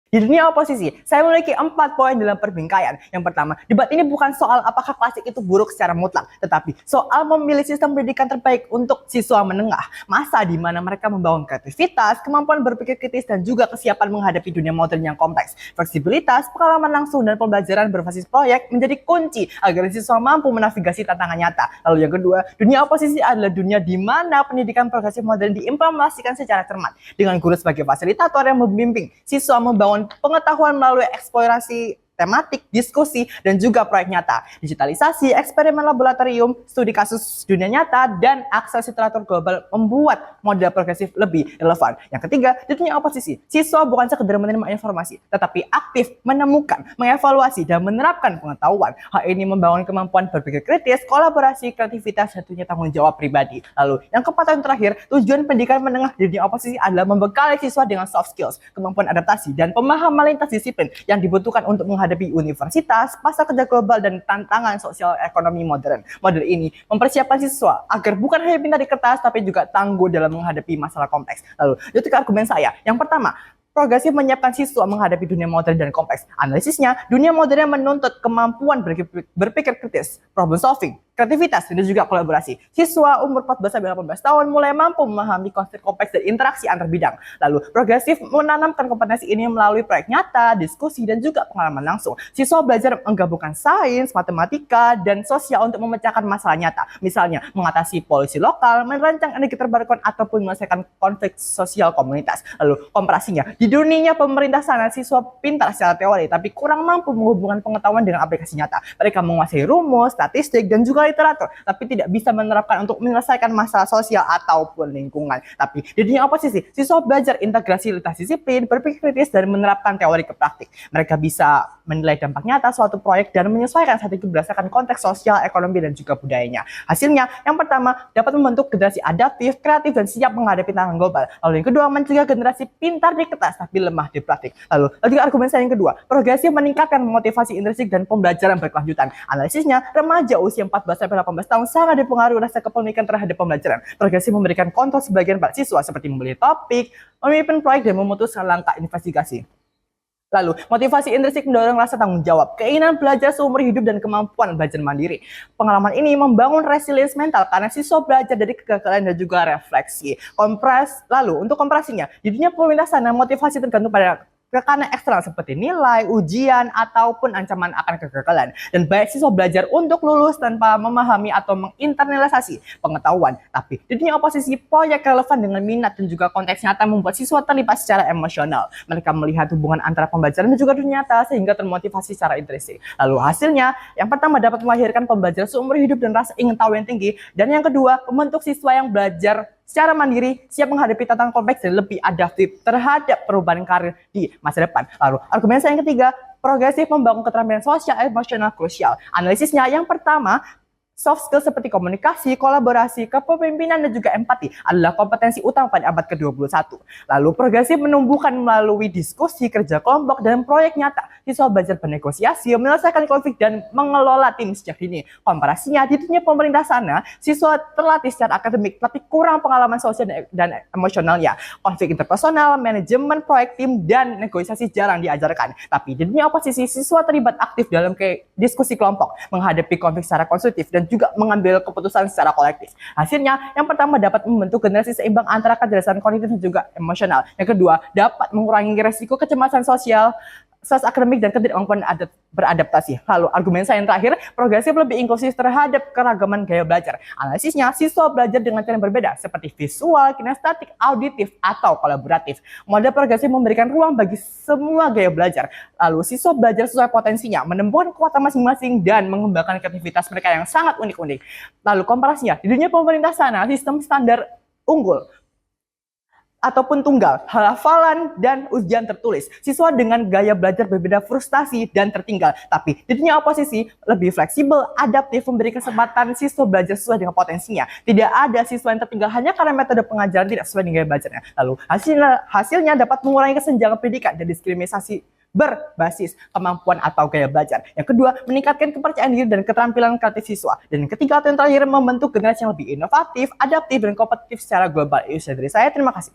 Di dunia oposisi, saya memiliki 4 poin dalam perbingkaian. Yang pertama, debat ini bukan soal apakah klasik itu buruk secara mutlak, tetapi soal memilih sistem pendidikan terbaik untuk siswa menengah. Masa di mana mereka membangun kreativitas, kemampuan berpikir kritis, dan juga kesiapan menghadapi dunia modern yang kompleks. Fleksibilitas, pengalaman langsung, dan pembelajaran berbasis proyek menjadi kunci agar siswa mampu menavigasi tantangan nyata. Lalu yang kedua, dunia oposisi adalah dunia di mana pendidikan progresif modern diimplementasikan secara cermat, dengan guru sebagai fasilitator yang membimbing siswa membangun pengetahuan melalui eksplorasi tematik, diskusi, dan juga proyek nyata. Digitalisasi, eksperimen laboratorium, studi kasus dunia nyata, dan akses literatur global membuat model progresif lebih relevan. Yang ketiga, di dunia oposisi, siswa bukan sekedar menerima informasi, tetapi aktif menemukan, mengevaluasi, dan menerapkan pengetahuan. Hal ini membangun kemampuan berpikir kritis, kolaborasi, kreativitas, dan tentunya tanggung jawab pribadi. Lalu, yang keempat dan terakhir, tujuan pendidikan menengah di dunia oposisi adalah membekali siswa dengan soft skills, kemampuan adaptasi, dan pemahaman lintas disiplin yang dibutuhkan untuk menghadapi universitas, pasar kerja global, dan tantangan sosial ekonomi modern. Model ini mempersiapkan siswa agar bukan hanya pintar di kertas, tapi juga tangguh dalam menghadapi masalah kompleks. Lalu, itu argumen saya. Yang pertama, progresif menyiapkan siswa menghadapi dunia modern dan kompleks. Analisisnya, dunia modern menuntut kemampuan berpikir kritis, problem solving, kreativitas, dan juga kolaborasi. Siswa umur 14-18 tahun mulai mampu memahami konsep kompleks dan interaksi antar bidang. Lalu, progresif menanamkan kompetensi ini melalui proyek nyata, diskusi, dan juga pengalaman langsung. Siswa belajar menggabungkan sains, matematika, dan sosial untuk memecahkan masalah nyata. Misalnya, mengatasi polusi lokal, merancang energi terbarukan, ataupun menyelesaikan konflik sosial komunitas. Lalu, komparasinya, di dunia pemerintah sana, siswa pintar secara teori, tapi kurang mampu menghubungkan pengetahuan dengan aplikasi nyata. Mereka menguasai rumus, statistik, dan juga literatur, tapi tidak bisa menerapkan untuk menyelesaikan masalah sosial ataupun lingkungan. Tapi di dunia oposisi, siswa belajar integrasi lintas disiplin, berpikir kritis, dan menerapkan teori ke praktik. Mereka bisa menilai dampak nyata suatu proyek dan menyesuaikan strategi berdasarkan konteks sosial, ekonomi, dan juga budayanya. Hasilnya, yang pertama, dapat membentuk generasi adaptif, kreatif, dan siap menghadapi tantangan global. Lalu yang kedua, mencegah generasi pintar di kertas tapi lemah di praktik. Lalu argumen saya yang kedua, progresif meningkatkan motivasi intrinsik dan pembelajaran berkelanjutan. Analisisnya, remaja usia 14-18 tahun sangat dipengaruhi rasa kepemilikan terhadap pembelajaran. Progresif memberikan kontrol sebagian pada siswa seperti memilih topik, memimpin proyek, dan memutuskan langkah investigasi. Lalu, motivasi intrinsik mendorong rasa tanggung jawab, keinginan belajar seumur hidup, dan kemampuan belajar mandiri. Pengalaman ini membangun resilience mental karena siswa belajar dari kegagalan dan juga refleksi. Lalu, untuk komparasinya, di dunia pemerintah sana, motivasi tergantung pada tekanan eksternal seperti nilai, ujian, ataupun ancaman akan kegagalan. Dan banyak siswa belajar untuk lulus tanpa memahami atau menginternalisasi pengetahuan. Tapi di dunia oposisi, proyek relevan dengan minat dan juga konteks nyata membuat siswa terlibat secara emosional. Mereka melihat hubungan antara pembelajaran dan juga dunia nyata sehingga termotivasi secara intrinsik. Lalu hasilnya, yang pertama dapat melahirkan pembelajaran seumur hidup dan rasa ingin tahu yang tinggi. Dan yang kedua, membentuk siswa yang belajar secara mandiri, siap menghadapi tantangan kompleks, dan lebih adaptif terhadap perubahan karir di masa depan. Lalu, argumen saya yang ketiga, progresif membangun keterampilan sosial emosional krusial. Analisisnya, yang pertama, soft skill seperti komunikasi, kolaborasi, kepemimpinan, dan juga empati adalah kompetensi utama pada abad ke-21. Lalu, progresif menumbuhkan melalui diskusi, kerja kelompok, dan proyek nyata. Siswa belajar bernegosiasi, menyelesaikan konflik, dan mengelola tim sejak dini. Komparasinya, di dunia pemerintah sana, siswa terlatih secara akademik, tapi kurang pengalaman sosial dan emosionalnya. Konflik interpersonal, manajemen proyek tim, dan negosiasi jarang diajarkan. Tapi di dunia oposisi, siswa terlibat aktif dalam diskusi kelompok, menghadapi konflik secara konstruktif, dan juga mengambil keputusan secara kolektif. Hasilnya, yang pertama dapat membentuk generasi seimbang antara kecerdasan kognitif dan juga emosional. Yang kedua, dapat mengurangi risiko kecemasan sosial, stres akademik, dan ketidakmampuan beradaptasi. Lalu, argumen saya yang terakhir, progresif lebih inklusif terhadap keragaman gaya belajar. Analisisnya, siswa belajar dengan cara yang berbeda, seperti visual, kinestetik, auditif, atau kolaboratif. Model progresif memberikan ruang bagi semua gaya belajar. Lalu, siswa belajar sesuai potensinya, menemukan kekuatan masing-masing, dan mengembangkan kreativitas mereka yang sangat unik-unik. Lalu, komparasinya, di dunia pemerintah sana, sistem standar unggul ataupun tunggal, hafalan, dan ujian tertulis. Siswa dengan gaya belajar berbeda frustasi dan tertinggal. Tapi di dunia oposisi, lebih fleksibel, adaptif, memberi kesempatan siswa belajar sesuai dengan potensinya. Tidak ada siswa yang tertinggal hanya karena metode pengajaran tidak sesuai dengan gaya belajarnya. Lalu hasilnya dapat mengurangi kesenjangan pendidikan dan diskriminasi berbasis kemampuan atau gaya belajar. Yang kedua, meningkatkan kepercayaan diri dan keterampilan kreatif siswa. Dan yang ketiga atau yang terakhir, membentuk generasi yang lebih inovatif, adaptif, dan kompetitif secara global. Itu dari saya, terima kasih.